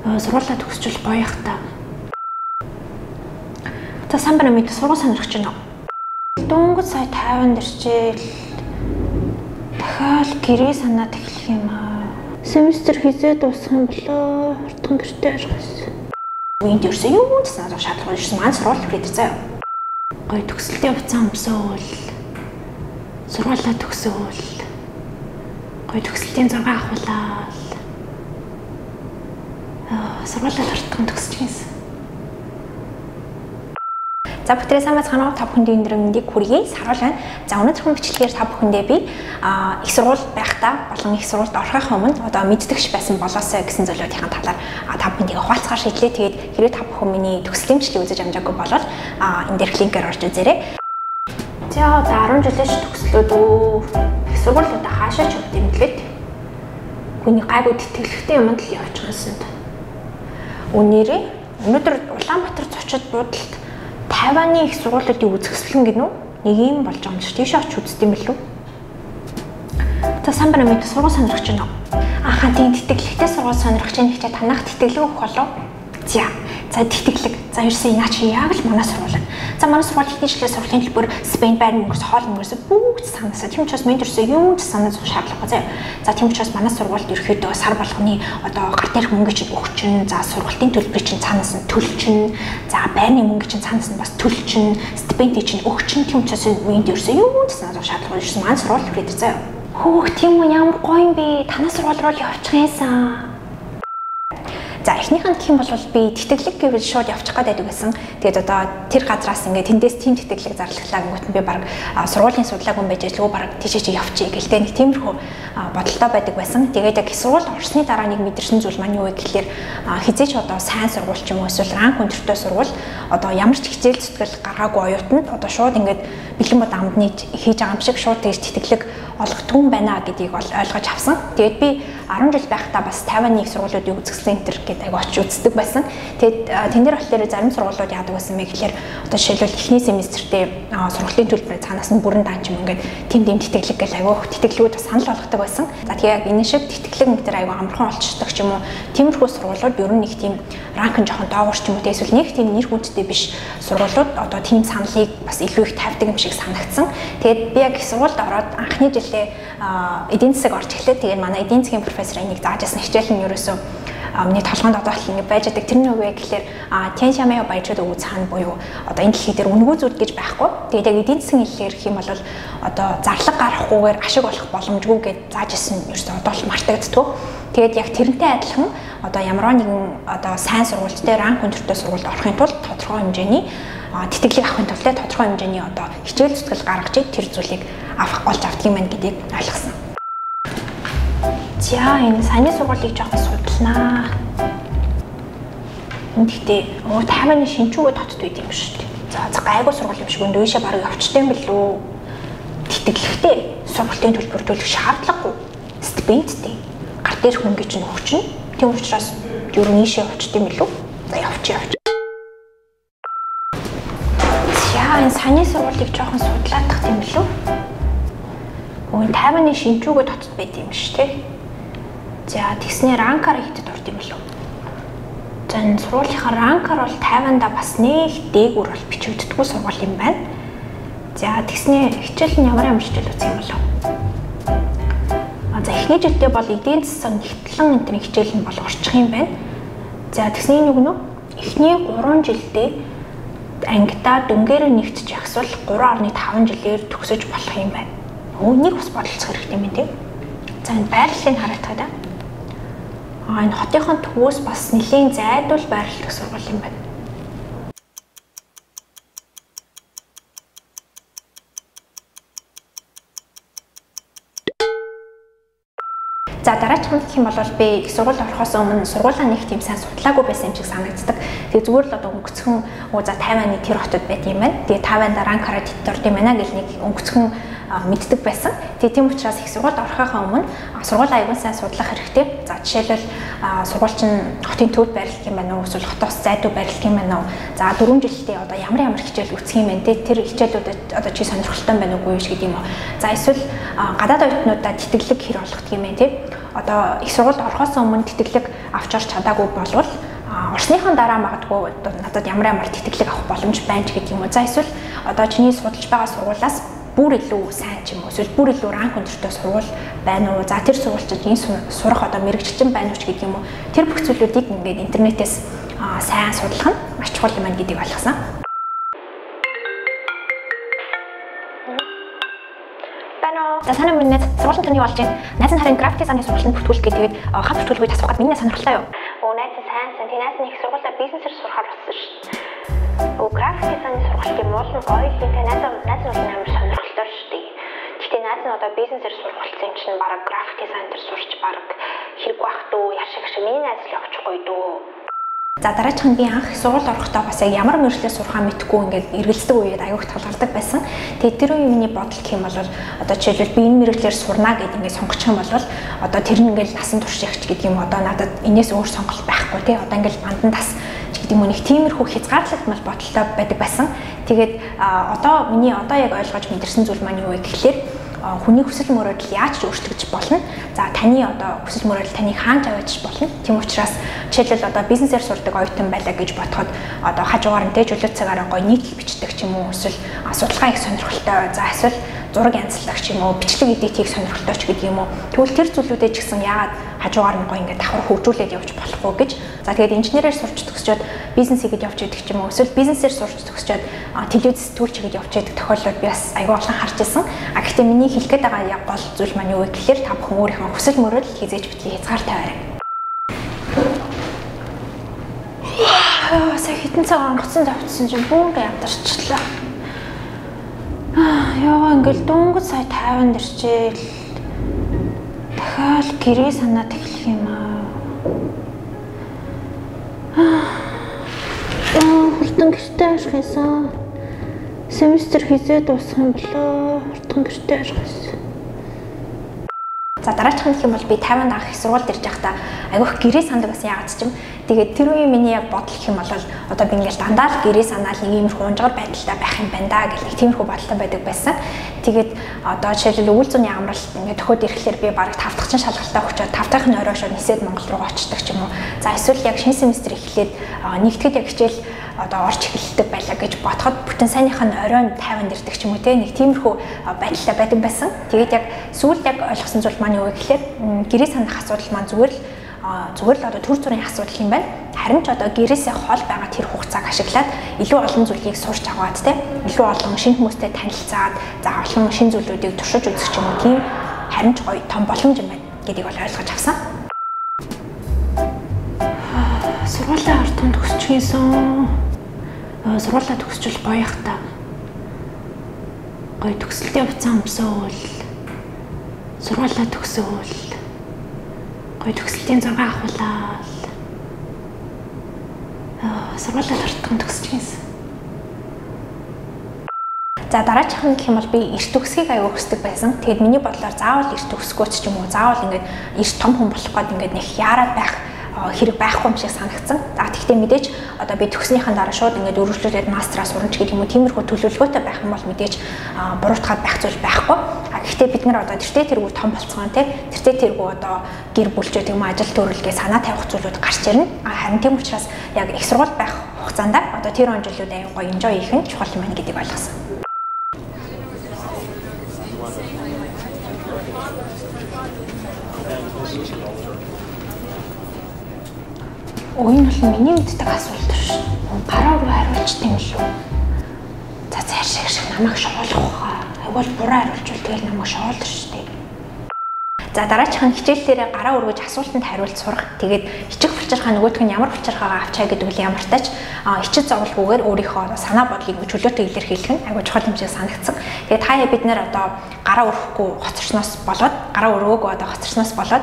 Сургуулаа төгсчүүл гоё их та. За самбар мэд сургууль сонирхож байна уу? Дөнгөж сая 50 дэрчээл дахиад гэрээ санаад эхлэх юм аа. Семестр хизээ дуусах юм болоо. Хурдан гэртээ ажилласан. Энд ерөөсөө юу ч санаад шаардлагагүй шин маань сургууль хүрээд заяа. Гоё төгсөлтийн хугацаа өмсөөл. Сургуулаа төгсөөл. Гоё төгсөлтийн 6 авахлаа. Сургуулаа хурдан төгсөж гинсэн. За бүгдээ сайн бацгаана уу? Та бүхэнд өндөр мэндийг хүргэе. Саруул байна. За өнөөдрийн бичлэгээр та бүхэндээ би их сургууль байхдаа болон их сургуульд орохын өмнө одоо мэддэгч байсан болоосоо гэсэн зүйлүүдийн талаар та бүхэндээ хуваалцахаар шийдлээ. Тэгээд хэрвээ та бүхэн миний төгслийн бичлэгийг үзэж амжаагүй болвол энэ дээрх линкээр орж үзээрэй. За одоо 10 жилийн төгслөөд их сургуулиудаа хаашаач удимдлээд хүний гайгүй тэтгэлэгтэй юмд л явж гэнсэнд. Өнөөдөр Улаанбаатар зочид буудалд Тайваны их сургуулиудын үзэсгэлэн гинүү нэг юм болж байгаа юм шиг тийш очиж үзт юм билүү. За самбар мэд сургууль сонирхож байна уу? Ахаа тийм тэтгэлэгтэй сургууль сонирхож байна гэхдээ танах тэтгэлэг өгөх болов? За тэтгэлэг. За ерөөсөө наа чи яг л манай сургууль. За манай сургууль ихний жилийн сургуулийн төлбөр Spain байр мөнгөс хоол мөнгөс бүгд санаасаа. Тийм учраас мен ерөөсөө юм ч санаа зовх шаардлагагүй заяа. За тийм учраас манай сургуульд ерөөхдөө сар болгоны одоо гарт ирэх мөнгө чинь өгч чинь, за сургуулийн төлбөрийг чинь цаанаас нь төлчин, за байрны мөнгө чинь цаанаас нь бас төлчин, стипендий чинь өгч чинь. Тийм учраас мен ерөөсөө юм ч санаа зовх шаардлагагүй ерөөсөө манай сургууль хүрээд заяа. Хөөх тийм үү ямар гоё юм бэ? Танай сургууль руу явчих юмсан. За эхнийх нь гэх юм бол би тэтгэлэг гэвэл шууд явчих гээд байсан. Тэгээд одоо тэр газраас ингээд тэндээс тийм тэтгэлэг зарлаглаа гингүүт нь би баг сургуулийн судлаагүй юм байж ажилгүй баг тийшээ чи явчих гэлтэй нэг тиймэрхүү бодолтой байдаг байсан. Тэгээд яг сургууль орсны дараа нэг мэдэрсэн зүйл маань юу вэ гэхэлэр хизээч одоо сайн сургууль ч юм уу эсвэл ранг өндөртэй сургууль одоо ямар ч хичээл зүтгэл гаргаагүй оюутанд одоо шууд ингээд бэлэн бод амдны хийж байгаа юм шиг шууд тэгж тэтгэлэг олгохгүй юм байна гэдгийг бол ойлгож авсан. Тэгээд би 10 жил байхдаа бас Тайваны их сургуулиудын үзэсгэлэн центр гэдэг очиж үздэг байсан. Тэгээд тэн дээр болохоор зарим сургуулиуд яадаг байсан бэ гэхээр одоо жишээлбэл эхний семестртээ сургуулийн төлбөрөө цаанаас нь бүрэн даанч юм ингээд тим тэтгэлэг гэл айгүйх тэтгэлгүүд бас санал болгодог байсан. За тэгээд яг энэ шиг тэтгэлэг мэтэр айгүй амархан олчдаг ч юм уу. Тиймэрхүү сургуулиуд ер нь нэг тийм ранк нь жоохон доогуур ч юм уу эсвэл нэг тийм нэр хүндтэй биш сургуулиуд одоо тийм саналыг бас илүү их тавьдаг юм шиг санагдсан. Тэгээд би яг их сургуульд ороод анхны жилдээ эдийн засаг орж эхлэв. Тэгээд манай эдийн засгийн профессор энийг заажсан хичээл нь ерөөсөө миний толгойд одоо л ингэ байж байгаа. Тэр нь юу вэ гэхээр Тян Шамяа баяжууд өгөө цаана буюу одоо энэ дэлхий дээр үнэгүй зүйл гэж байхгүй. Тэгээд яг эдийн засгийн хэлээр гэх юм бол одоо зарлаг гарахгүйгээр ашиг олох боломжгүй гэж заажсэн ерөөсөө одоо л мартагддаг. Тэгээд яг тэрнтэй адилхан одоо ямар нэгэн одоо сайн сургуультай ранк өндөртэй сургуульд орохын тулд тодорхой хэмжээний тэтгэлэг авахын тулд тодорхой хэмжээний одоо хичээл зүтгэл гаргаж тэр зүйлийг олж авдаг юм байна гэдгийг ойлгосон. За энэ саяны сургуулийг жоохон судалнаа. Энд гэхдээ Тайваны шинжүүгээ дотд байд юм шүү дээ. За гайгүй сургууль юм шиг өндөөшөө барыг авчтай юм билүү. Тэтгэлэгтэй сургуулийн төлбөр төлөх шаардлагагүй. Стипендтэй. Гарт ирэх мөнгө чинь өгчнө. Тийм учраас ер нь ийшээ авчтай юм билүү. За явчих. За энэ саяны сургуулийг жоохон судлаадах юм билүү. Тайваны шинжүүгээ дотд байд юм шүү дээ. За тэгснээр ранкаар хитэд орд юм билүү. За энэ сургуулийнхаа ранкаар бол Тайванда бас нэг дээгүүр бол бичигддэггүй сургууль юм байна. За тэгснээр хичээл нь ямар хичээл үзэх юм болов? За эхний жилдээ бол эдийн засаг нэгтлэн энэ хичээл нь бол орчих юм байна. За тэгснээр нэг нөө эхний 3 жилдээ ангидаа дөнгөөр нэгтж ягсвал 3.5 жилээр төгсөж болох юм байна. Нэг бас бодолцох хэрэгтэй юм тийм. За энэ байрлалыг харагдаад энэ хотынхон төвөөс бас нэлийн зайдуул байрлалтай сургууль юм байна. За дараачих нь гэх юм бол би их сургууль орохоос өмнө сургуулаа нэг тийм сайн судлаагүй байсан юм шиг санагддаг. Тэгээ зүгээр л одоо өнгөцхөн за Тайваны тэр хотод байт юм байна. Тэгээ Тайванда ранкаараа тэтэрд юм байна гэл нэг өнгөцхөн мэддэг байсан. Тэгээ тийм учраас их сургуульд орохоос өмнө сургуулаа аягүй сайн судлах хэрэгтэй. За жишээлбэл сургууль чинь хотын төвд байрлах юм байна уу эсвэл хотоос зайдуу байрлах юм байна уу? За 4 жилдээ одоо ямар хичээл үсэх юм бэ? Тэр хичээлүүдэд одоо чи сонирхолтой байна уугүй гэж гэдэг юм уу? За эсвэл гадаад оюутнуудаа тэтгэлэг хэр олгох юм бэ те? Одоо их сургуульд орохоос өмнө тэтгэлэг авч орч чадаагүй болвол орсныхон дараа магадгүй надад ямар тэтгэлэг авах боломж байна ч гэдэг юм уу. За эсвэл одоо чиний судалж байгаа сургуулиас бүр илүү сайн ч юм уу эсвэл бүр илүү ранк өндөртэй сургууль байна уу? За тэр сургуульчид энэ сурах одоо мэрэгчлэн байна уу ч гэдэг юм уу. Тэр бүх зүйлүүдийг ингээд интернетээс сайн судлах нь маш чухал юм байна гэдгийг ойлгосон. За санаа минь сургуулийн таны болж байна. Найз нь харин график дизайны сургалтанд бүртгүүлэх гэдэг хав бүртгүүлгийг асуух гэдэг миний сонирхолтой юу? Найз нь сайн найз нь их сургуулиар бизнесээр сурахаар болсон шүү дээ. График дизайны сургалт юм уул нь гоё л тэ найз нь амар сонирхолтой шүү дээ. Гэхдээ найз нь одоо бизнесээр сурах болсон юм чинь бараг график дизайн дээр сурч бараг хэрэг байх дөө яшиг миний найз л явчихгүй дөө. За дараагийн би анх сургууль орохдоо бас яг ямар мөрөглөө сурахаа мэдэхгүй ингээд эргэлздэг үед аяух талгардаг байсан. Тэгээд тэр үеийн миний бодол гэх юм бол одоо жишээлбэл би энэ мөрөглөөр сурнаа гэдээ ингээд сонгочих юм бол одоо тэр нь ингээд насан туршигч гэдэг юм одоо надад энэс өөр сонголт байхгүй тий. Одоо ингээд бандан тас ч гэдэг юм нэг тиймэрхүү хязгаарлагдмал бодолтой байдаг байсан. Тэгээд одоо миний одоо яг ойлгож мэдэрсэн зүйл маань юу вэ гэхлээр хүний хүсэл мөрөөдөл яаж ч өөрчлөгдөж болно. За таны одоо хүсэл мөрөөдөл таныг хаан тавьж болно. Тийм учраас жишээлбэл одоо бизнесээр сурдаг оюутан байлаа гэж бодоход одоо хажуугаар нь чөлөө цагаараа гоё нийтлэл бичдэг ч юм уу эсвэл судалгаа их сонирхолтой. За эсвэл зураг янзлах ч юм уу, бичлэг эдитийг сонирхолтой ч гэдэг юм уу. Тэгвэл тэр зүйлүүдээ ч гэсэн яагаад хажуугаар нь гоё ингээд давхар хөгжүүлээд явж болохгүй гэж. За тэгээд инженерээр сурч төгсчөөд бизнес хийгээд явж идэх ч юм уу. Эсвэл бизнесээр сурч төгсчөөд телевиз сэтгүүлч хийгээд явж идэх тохиолдлууд би бас аягүй олон харж ирсэн. Гэхдээ миний хэлэх гээд байгаа яг гол зүйл маань юу вэ гэхээр та бүхэн өөрийнхөө хүсэл мөрөөдөл хизээж битгий хязгаартай байгаарай. Сая хитэн цаг онгоцсон завцсан чинь бүүнгээ ядарчлаа. Яа ингээл дөнгөж сая 50 дэрчээл. Дахиад гэрээ санаад эхлэх юм аа. Хурдан гэртээ ашигласан. Семестр хизээ дуусах юм болоо. Хурдан гэртээ ашигласан. За дараачих нь гэх юм бол би 50-нд анх их сургуульд ирж байхдаа айгүйх гэрээ сандаг бас яагаад ч юм. Тэгээд тэр үеийн миний яг бодол гэх юм бол одоо би ингээл дандаа л гэрээ санаал нэг иймэрхүү унжгар байдалтай байх юм байна да гэх нэг тиймэрхүү бодолтой байдаг байсан. Тэгээд одоо жишээлбэл өвөл зүүнний амралт ингээд төхөд ирэхлээр би бараг 5 дахь шалгалтаа өгчөөд 5 дахь нь орой шууд нисээд Монгол руу очдог ч юм уу. За эсвэл яг шинэ семестр эхлээд нэгтгэд яг хичээл одоо орж эхэлдэг байлаа гэж бодоход бүтэн сайных нь оройн 50-нд ирдэг ч юм уу те нэг тиймэрхүү байдалтай байдаг байсан. Тэгээд яг сүүлд яг ойлгосон зүйл маань юу вэ гэхээр гэрээ санах асуудал маань зүгээр л одоо төр зүрийн асуудал юм байна. Харин ч одоо гэрээсээ хол байгаа тэр хугацааг ашиглаад илүү олон зүйлийг сурч аваад те илүү олон шинэ хүмүүстэй танилцаад за олон шинэ зүйлүүдийг туршиж үзэх ч юм уу тийм харин ч гоё том боломж юм байна гэдгийг бол ойлгож авсан. Сургуулийн ард тунд төгсчихсэн. Сургуулаа төгсчүүл гоё их та. Гоё төгсөлтийн буцаан өмсөөл. Сургуулаа төгсөөл. Гоё төгсөлтийн 6 авахлаа. Сургуулаа хартхан төгсчихсэн. За дараачих нь гэх юм бол би эрт төгсгийг аягүй хүсдэг байсан. Тэгээд миний бодлоор заавал эрт төгсгөөч ч юм уу, заавал ингээд эрт том хүн болох гээд ингээд нэг яарад байх хэрэг байхгүй юм шиг санагдсан. За тэгвэл мэдээж одоо би төгснөхийн дараа шууд ингээд өргөжлүүлээд мастраа сурна ч гэдэг юм уу тиймэрхүү төлөвлөгөөтэй байх юм бол мэдээж буруутгаад байх зүйл байхгүй. Гэхдээ бид нар одоо тэртээ тэргүй том болцгоон те тэртээ тэргүй одоо гэр бүлчүүд юм ажил төрөлгээ санаа тавих зүйлүүд гарч ирнэ. Харин тийм учраас яг их сургууль байх хугацаанд одоо тэр он жилүүд аян гоё enjoy хийх нь чухал юм байна гэдгийг ойлгосон. Уян бол миний мэддэг асуулт шүү. Гараа руу хариулчтай юм шүү. За цаашаа шиг намайг шоолох хаа. Айгуул буруу хариулчвал тэгэл намайг шоолдор шүү дээ. За дараачих нь хичээл дээр гараа өргөж асуултанд хариулт сурах. Тэгээд хичих булчирхаа нөгөөх нь ямар булчирхаагаа авчаа гэдэг үл ямар тач хичээл зовлгүйгээр өөрийнхөө санаа бодлыг чөлөөтэй илэрхийлэх нь айгуу чухал юм шиг санагдсан. Тэгээд хаяа бид нэр одоо гараа өрөхгүй хоцорсноос болоод гараа өргөөгүй одоо хоцорсноос болоод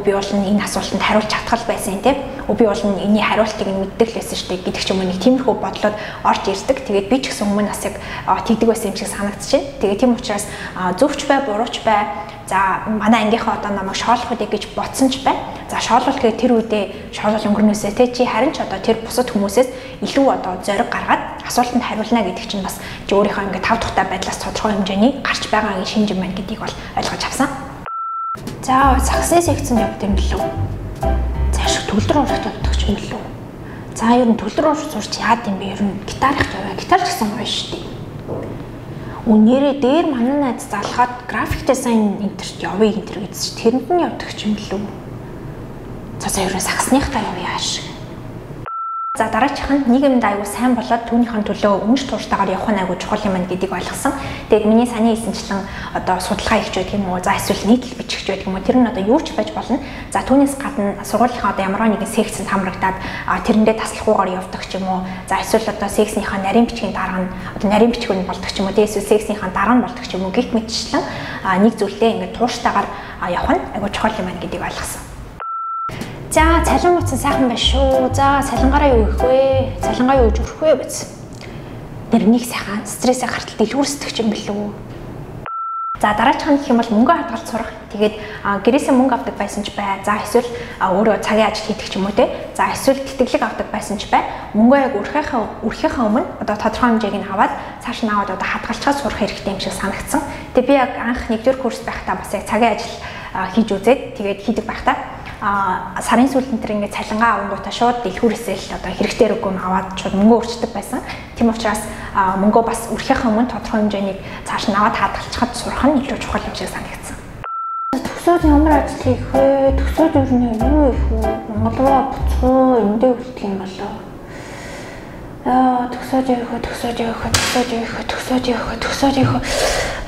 би бол энэ асуултанд хариулж чадхал байсан тийм. Би бол энэний хариултыг мэддэг л байсан шүү дээ гэдэг ч юм уу нэг тиймэрхүү бодлоод орж ирдэг. Тэгээд би ч гэсэн өмнө бас яг тэгдэг байсан юм шиг санагдчихэв. Тэгээд тийм учраас зөвч бай, бурууч бай. За манай ангийнхаа одоо намайг шоолох үдэ гэж ботсон ч бай. За шоолол гэхэд тэр үедээ шоолол өнгөрнөөсөө те чи харин ч одоо тэр бусад хүмүүсээс илүү одоо зориг гаргаад асуултанд хариулна гэдэг чинь бас чи өөрийнхөө ингээд тав тухтай байдлаас тодорхой хэмжээний гарч байгаагийн шинж юм байна гэдгийг бол ойлгож авсан. За саксны секцэнд явд юм лөө. Заашгүй төгөлдөр урагт явдаг ч юм болов. За ер нь төгөлдөр урагт сурч яад юм бэ? Ер нь гитар их яваа. Гитар ч гэсэн гоё шүү дээ. Үнээрээ дээр манай найз залхаад график дизайн энтерт явъя гэнтэр гэсэн чи тэрэнд нь явдаг ч юм болов. За ер нь сагсныхтаа явъя ааш. За дараачихын нийгэмд аягүй сайн болоод түүнийхэн төлөө өмч тууртайгаар явах нь аягүй чухал юм байна гэдгийг ойлгосон. Тэгээд миний саний хэлсэнчлэн одоо судалгаа хийж байдаг юм уу? За эсвэл нийтлэл бичих гэж байдаг юм уу? Тэр нь одоо юу ч байж болно. За түүнээс гадна сургуулийнхаа одоо ямар нэгэн секцэнд хамрагдаад тэрэндээ таслахгүйгээр явдаг ч юм уу? За эсвэл одоо секцнийхаа нарийн бичгийн дарга нь одоо нарийн бичгүүн болдог ч юм уу? Тэгээд эсвэл секцнийхаа дарга нь болдог ч юм уу? Гэх мэтчлэн нэг зүйлдээ ингээд тууртайгаар явах нь аягүй чухал юм байна гэдгийг ойлгосон. За цалин муцсан сайхан байна шүү. За цалингаараа юу их вэ? Цалингаа юу гэж өрөх вэ биз? Нэрнийг сайхан стрессээ гартал дэлгүүрсдэг юм билүү? За дараачихын гэх юм бол мөнгө хадгалж сурах. Тэгээд гэрээсээ мөнгө авдаг байсан ч бай. За эсвэл өөрөө цагийн ажил хийдэг ч юм уу те. За эсвэл тэтгэлэг авдаг байсан ч бай. Мөнгөө яг өрхийнхаа өмнө одоо тодорхой хэмжээг нь аваад цааш нь аваад одоо хадгалчихад сурах хэрэгтэй юм шиг санагдсан. Тэгээд би яг анх 1-р курс байхдаа бас яг цагийн ажил хийж үзээд тэгээд хийдэг байхдаа сарын сүүлд энэ ингээд цалингаа авангуудаа шууд дэлгүүрээсээ л одоо хэрэгтэй рүүгөө аваад шууд мөнгө өрчдөг байсан. Тийм учраас мөнгөө бас өрхийнхаа өмнө тодорхой хэмжээний цааш нь аваад хадгалчихад сурах нь илүү чухал юм шиг санагдсан. Төгсөөд ямар ажил хийх вэ? Төгсөөд юу нэ юу их вэ? Монгол руу буцах эндээ үлдэх юм болоо. Төгсөөд явах.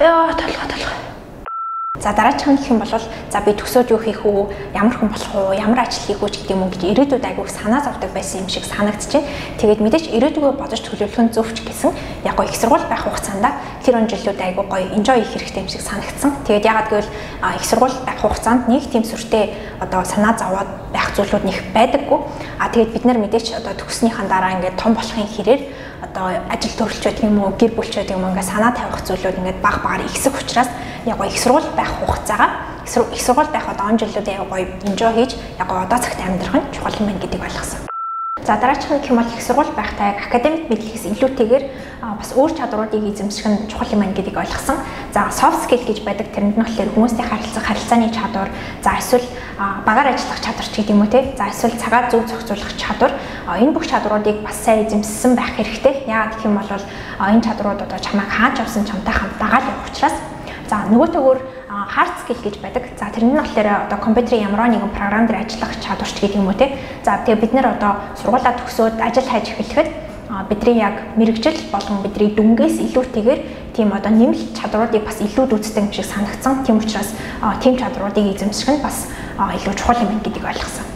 Яа талха. За дараачихын гэх юм бол за би төгсөөд юу хийх үү, ямар хүн болох уу, ямар ажил хийх үү гэдэг юм уу гэж ирээдүйд айгүй санаа зовдөг байсан юм шиг санагдчихэв. Тэгээд мэдээж ирээдүгөө бодож төлөвлөх нь зөвч гэсэн яг гоё их сургууль байх хугацаанд тэр он жилүүд айгүй гоё enjoy хийх хэрэгтэй юм шиг санагдсан. Тэгээд ягаад гэвэл их сургууль байх хугацаанд нэг тийм сүртэй одоо санаа зовоод байх зүйлүүд нэг байдаггүй. Тэгээд бид нар мэдээж одоо төгснөхийн дараа ингээд том болохын хэрээр одоо ажил төрөлч байдаг юм уу, гэр бүлч байдаг юм уу ингээд санаа тавих зүйлүүд ингээд баг багаар ихсэх учраас яг гоё их сургууль байх хугацаагаа их сургууль байх одоо он жилүүдээ яг гоё enjoy хийж яг гоё одоо цагт амьдрах нь чухал юм байна гэдгийг ойлгосон. За дараачих нь гэх юм бол их сургууль байхтай академик мэдлэгээс илүүтэйгээр бас өөр чадваруудыг эзэмших нь чухал юм байна гэдгийг ойлгосон. За soft skill гэж байдаг тэрэнд нь болохоор хүмүүстэй харилцааны чадвар, за эсвэл багаар ажиллах чадвар ч гэдэг юм уу те. За эсвэл цагаа зөв зохицуулах чадвар. Энэ бүх чадваруудыг бас сайн эзэмссэн байх хэрэгтэй. Яагаад гэх юм бол энэ чадварууд одоо чамайг хааж авсан чамтай хамт дагаад явах учраас. За нөгөөтэйгөр hard skill гэж байдаг. За тэр нь болохоор одоо компьютерийн ямар нэгэн програм дээр ажиллах чадварч гэдэг юм уу те. За тэгээ бид нэр одоо сургуулаа төгсөөд ажил хайж эхлэхэд бидний яг мэрэгжил болон бидний дүнгээс илүүтэйгээр тийм одоо нэмэлт чадваруудыг бас илүүд үздэг юм шиг санагдсан. Тийм учраас тийм чадваруудыг эзэмших нь бас илүү чухал юм байна гэдгийг ойлгосон.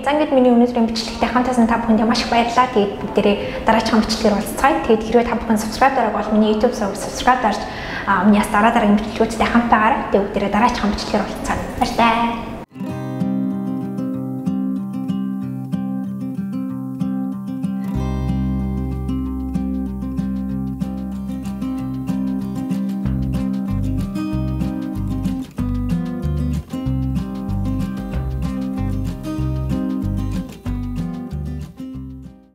За ингээд миний өнөөдрийн бичлэгтэй хамтаасан та бүхэнд маш их баярлалаа. Тэгээд бүгдээрээ дараагийн бичлэгээр уулзцгаая. Тэгээд хэрвээ та бүхэн subscribe дараагүй бол миний YouTube сувг subscribe дарж миний дараагийн бичлэгүүдтэй хамт байгаарай. Тэгээд бүгдээрээ дараагийн бичлэгээр уулзцгаая. Баярлалаа.